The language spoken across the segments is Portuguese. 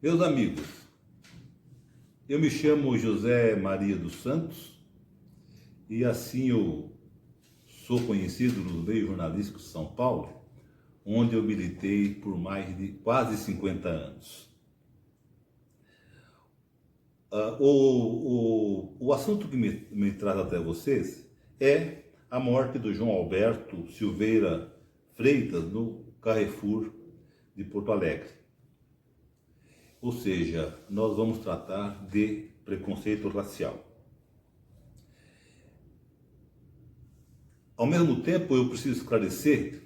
Meus amigos, eu me chamo José Maria dos Santos e assim eu sou conhecido no meio jornalístico de São Paulo, onde eu militei por mais de quase 50 anos. O assunto que me traz até vocês é a morte do João Alberto Silveira Freitas no Carrefour de Porto Alegre. Ou seja, nós vamos tratar de preconceito racial. Ao mesmo tempo, eu preciso esclarecer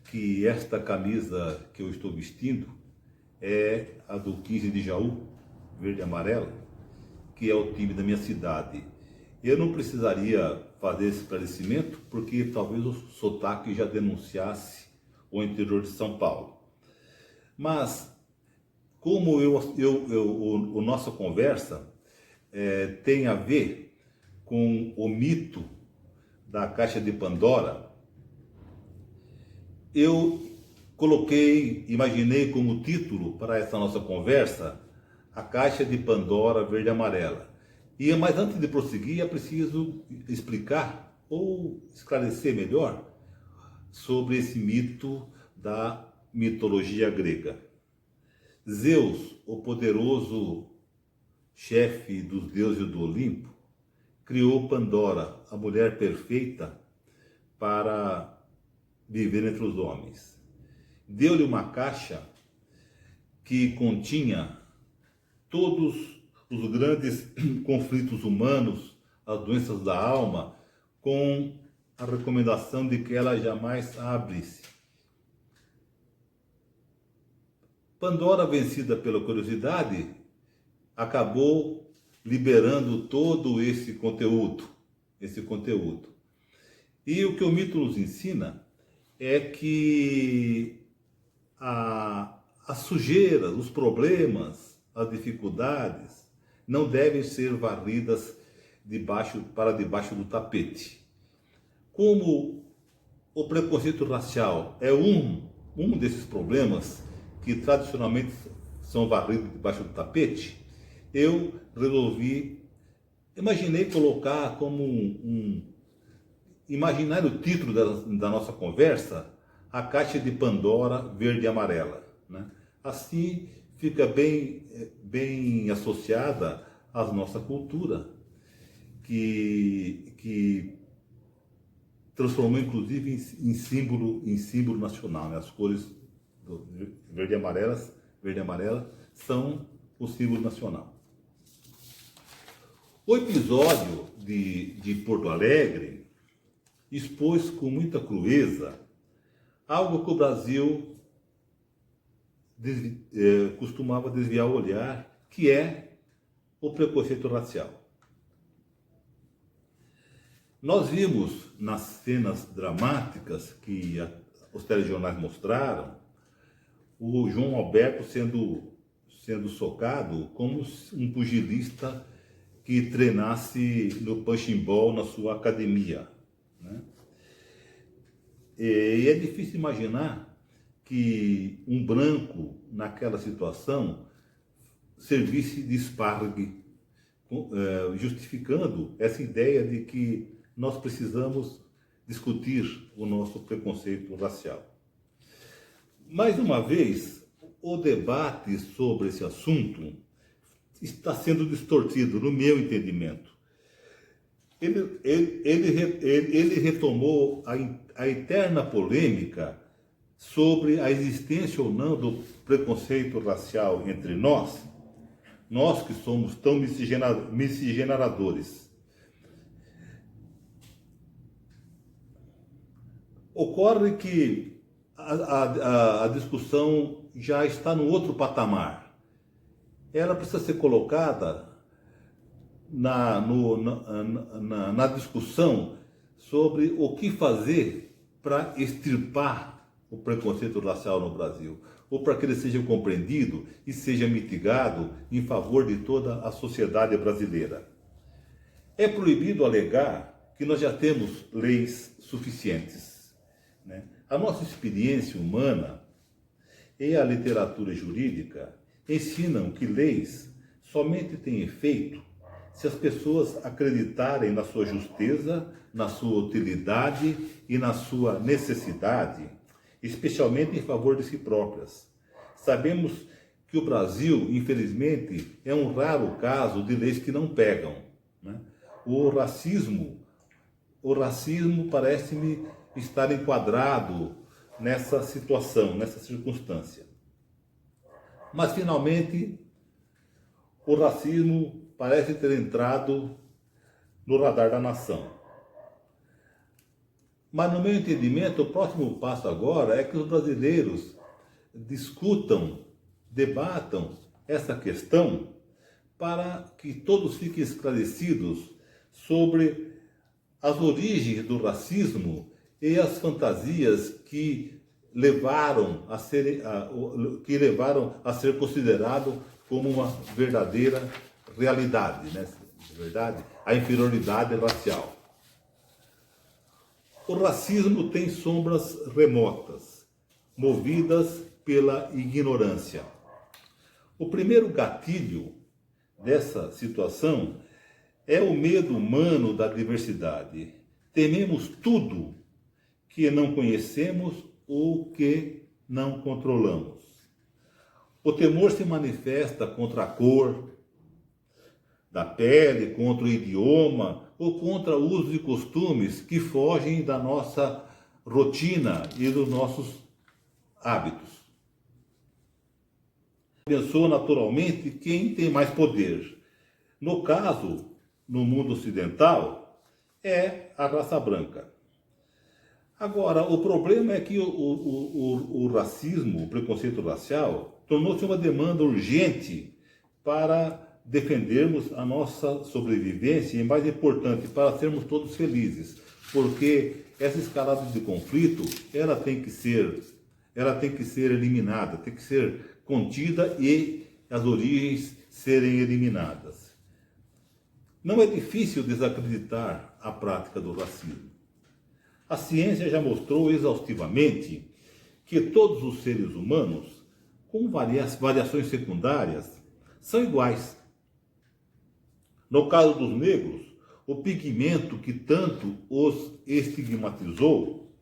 que esta camisa que eu estou vestindo é a do 15 de Jaú, verde e amarela, que é o time da minha cidade. Eu não precisaria fazer esse esclarecimento porque talvez o sotaque já denunciasse o interior de São Paulo. Mas, como a nossa conversa tem a ver com o mito da Caixa de Pandora, eu imaginei como título para essa nossa conversa, a Caixa de Pandora Verde e Amarela. Mas antes de prosseguir, é preciso explicar ou esclarecer melhor sobre esse mito da mitologia grega. Zeus, o poderoso chefe dos deuses do Olimpo, criou Pandora, a mulher perfeita, para viver entre os homens. Deu-lhe uma caixa que continha todos os grandes conflitos humanos, as doenças da alma, com a recomendação de que ela jamais abre-se. Pandora, vencida pela curiosidade, acabou liberando todo esse conteúdo. E o que o mito nos ensina é que as sujeiras, os problemas, as dificuldades não devem ser varridas para debaixo do tapete. Como o preconceito racial é um desses problemas que tradicionalmente são varridos debaixo do tapete, eu imaginei colocar como imaginar o título da nossa conversa, a Caixa de Pandora Verde e Amarela. Né? Assim fica bem associada à nossa cultura, que transformou inclusive em símbolo nacional. Né? As cores verde e amarela são o símbolo nacional. O episódio de Porto Alegre expôs com muita crueza algo que o Brasil costumava desviar o olhar, que é o preconceito racial. Nós vimos nas cenas dramáticas que os telejornais mostraram, o João Alberto sendo socado como um pugilista que treinasse no punching ball na sua academia. Né? E é difícil imaginar que um branco, naquela situação, servisse de espargue, justificando essa ideia de que nós precisamos discutir o nosso preconceito racial. Mais uma vez, o debate sobre esse assunto está sendo distorcido, no meu entendimento. Ele retomou a eterna polêmica sobre a existência ou não do preconceito racial entre nós que somos tão miscigenadores. Ocorre que a discussão já está no outro patamar. Ela precisa ser colocada na discussão sobre o que fazer para extirpar o preconceito racial no Brasil, ou para que ele seja compreendido e seja mitigado em favor de toda a sociedade brasileira. É proibido alegar que nós já temos leis suficientes. Né? A nossa experiência humana e a literatura jurídica ensinam que leis somente têm efeito se as pessoas acreditarem na sua justeza, na sua utilidade e na sua necessidade, especialmente em favor de si próprias. Sabemos que o Brasil, infelizmente, é um raro caso de leis que não pegam, né? O racismo parece-me estar enquadrado nessa situação, nessa circunstância. Mas, finalmente, o racismo parece ter entrado no radar da nação. Mas, no meu entendimento, o próximo passo agora é que os brasileiros discutam, debatam essa questão para que todos fiquem esclarecidos sobre as origens do racismo e as fantasias que levaram a ser considerado como uma verdadeira realidade, né? Verdade? A inferioridade racial. O racismo tem sombras remotas, movidas pela ignorância. O primeiro gatilho dessa situação é o medo humano da diversidade. Tememos tudo que não conhecemos ou que não controlamos. O temor se manifesta contra a cor da pele, contra o idioma ou contra usos e costumes que fogem da nossa rotina e dos nossos hábitos. Pensou naturalmente quem tem mais poder. No caso, no mundo ocidental, é a raça branca. Agora, o problema é que o racismo, o preconceito racial, tornou-se uma demanda urgente para defendermos a nossa sobrevivência e, mais importante, para sermos todos felizes. Porque essa escalada de conflito, ela tem que ser eliminada, tem que ser contida e as origens serem eliminadas. Não é difícil desacreditar a prática do racismo. A ciência já mostrou exaustivamente que todos os seres humanos, com variações secundárias, são iguais. No caso dos negros, o pigmento que tanto os estigmatizou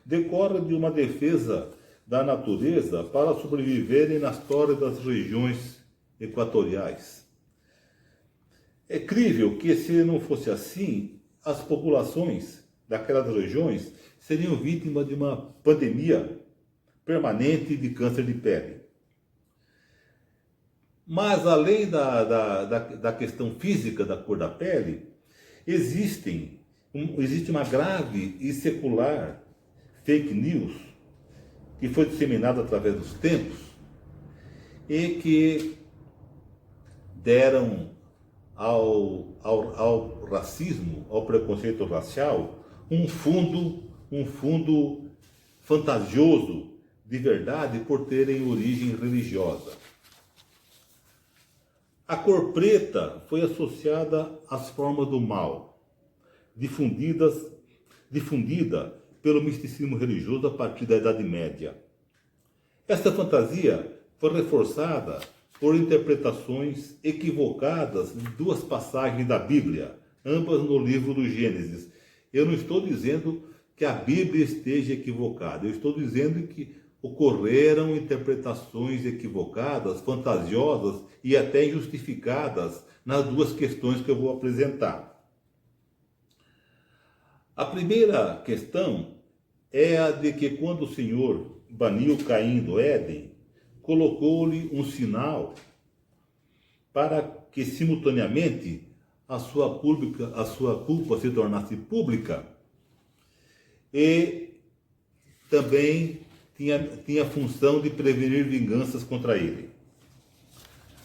decorre de uma defesa da natureza para sobreviverem nas torridas regiões equatoriais. É crível que, se não fosse assim, as populações daquelas regiões seriam vítimas de uma pandemia permanente de câncer de pele. Mas, além da questão física da cor da pele, existe uma grave e secular fake news que foi disseminada através dos tempos e que deram ao racismo, ao preconceito racial, um fundo fantasioso de verdade por terem origem religiosa. A cor preta foi associada às formas do mal, difundida pelo misticismo religioso a partir da Idade Média. Esta fantasia foi reforçada por interpretações equivocadas de duas passagens da Bíblia, ambas no livro do Gênesis. Eu não estou dizendo que a Bíblia esteja equivocada, eu estou dizendo que ocorreram interpretações equivocadas, fantasiosas e até injustificadas nas duas questões que eu vou apresentar. A primeira questão é a de que quando o Senhor baniu Caim do Éden, colocou-lhe um sinal para que simultaneamente a sua culpa se tornasse pública e também tinha a função de prevenir vinganças contra ele.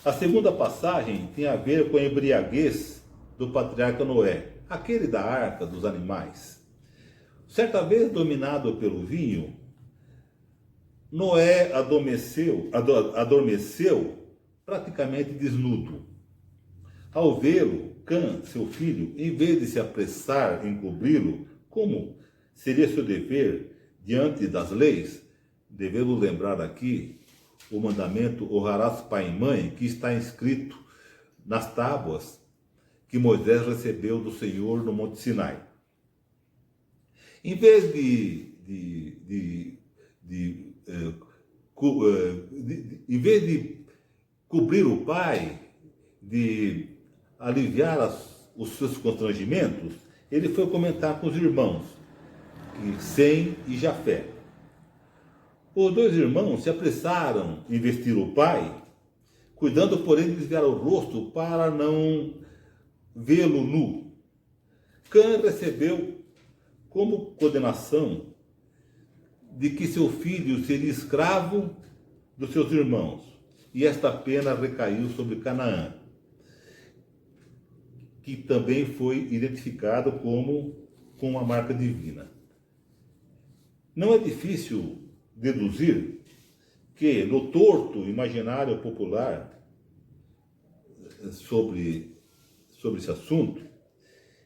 A segunda passagem tem a ver com a embriaguez do patriarca Noé, aquele da arca dos animais. Certa vez, dominado pelo vinho, Noé adormeceu praticamente desnudo. Ao vê-lo, Cã, seu filho, em vez de se apressar em cobri-lo, como seria seu dever diante das leis, devemos lembrar aqui o mandamento honrarás pai e mãe, que está escrito nas tábuas que Moisés recebeu do Senhor no Monte Sinai. Em vez em vez de cobrir o pai, de aliviar os seus constrangimentos, ele foi comentar com os irmãos, Sem e Jafé. Os dois irmãos se apressaram em vestir o pai, cuidando, porém, de desviar o rosto para não vê-lo nu. Cã recebeu como condenação de que seu filho seria escravo dos seus irmãos, e esta pena recaiu sobre Canaã, que também foi identificado com uma marca divina. Não é difícil deduzir que no torto imaginário popular sobre esse assunto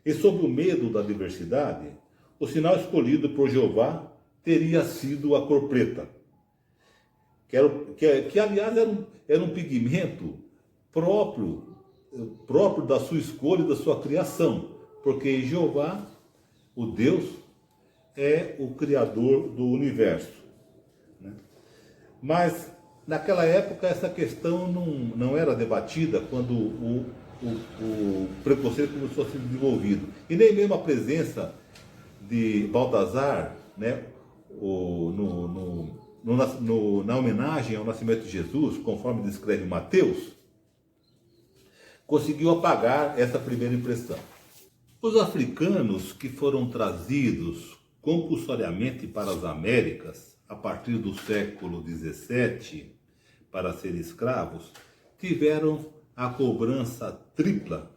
e sobre o medo da diversidade, o sinal escolhido por Jeová teria sido a cor preta, que aliás era um pigmento próprio da sua escolha e da sua criação, porque Jeová, o Deus, é o Criador do universo. Né? Mas, naquela época, essa questão não era debatida quando o preconceito começou a ser desenvolvido. E nem mesmo a presença de Baltazar, né, na homenagem ao nascimento de Jesus, conforme descreve Mateus, conseguiu apagar essa primeira impressão. Os africanos que foram trazidos compulsoriamente para as Américas a partir do século XVII para serem escravos, tiveram a cobrança tripla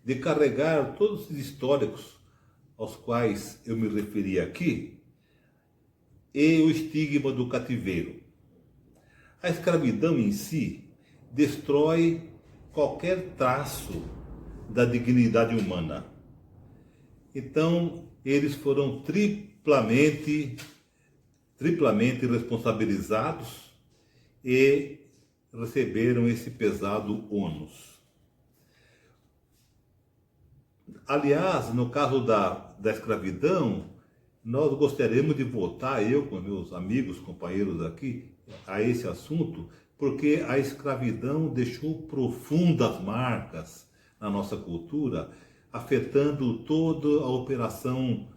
de carregar todos os históricos aos quais eu me referi aqui e o estigma do cativeiro. A escravidão em si destrói qualquer traço da dignidade humana. Então, eles foram triplamente responsabilizados e receberam esse pesado ônus. Aliás, no caso da escravidão, nós gostaríamos de voltar, eu com meus amigos, companheiros aqui, a esse assunto, porque a escravidão deixou profundas marcas na nossa cultura, afetando toda a operação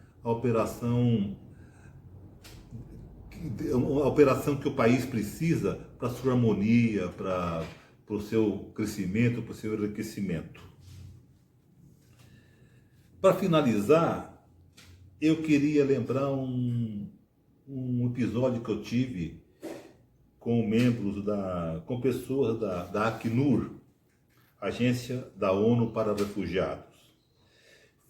que o país precisa para a sua harmonia, para o seu crescimento, para o seu enriquecimento. Para finalizar, eu queria lembrar um episódio que eu tive com pessoas da Acnur, Agência da ONU para Refugiados.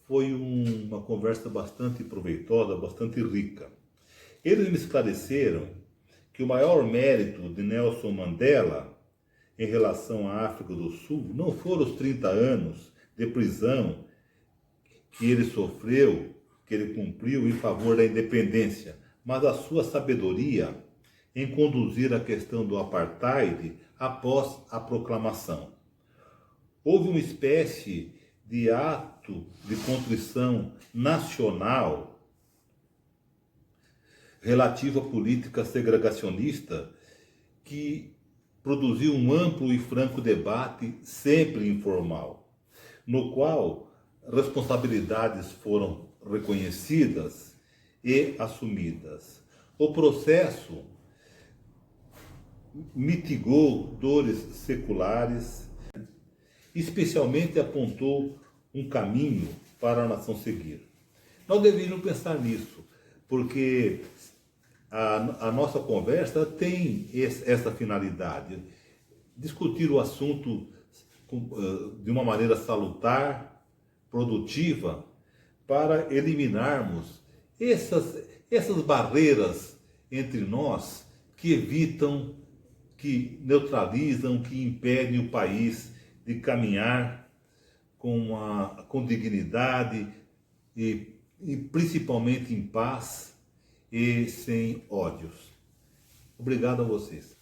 Foi uma conversa bastante proveitosa, bastante rica. Eles me esclareceram que o maior mérito de Nelson Mandela em relação à África do Sul não foram os 30 anos de prisão que ele sofreu, que ele cumpriu em favor da independência, mas a sua sabedoria em conduzir a questão do apartheid após a proclamação. Houve uma espécie de ato de contrição nacional relativo à política segregacionista que produziu um amplo e franco debate, sempre informal, no qual responsabilidades foram reconhecidas e assumidas. O processo mitigou dores seculares, especialmente apontou um caminho para a nação seguir. Nós deveríamos pensar nisso, porque a nossa conversa tem essa finalidade, discutir o assunto de uma maneira salutar, produtiva, para eliminarmos essas barreiras entre nós que evitam, que neutralizam, que impedem o país de caminhar com dignidade e principalmente em paz e sem ódios. Obrigado a vocês.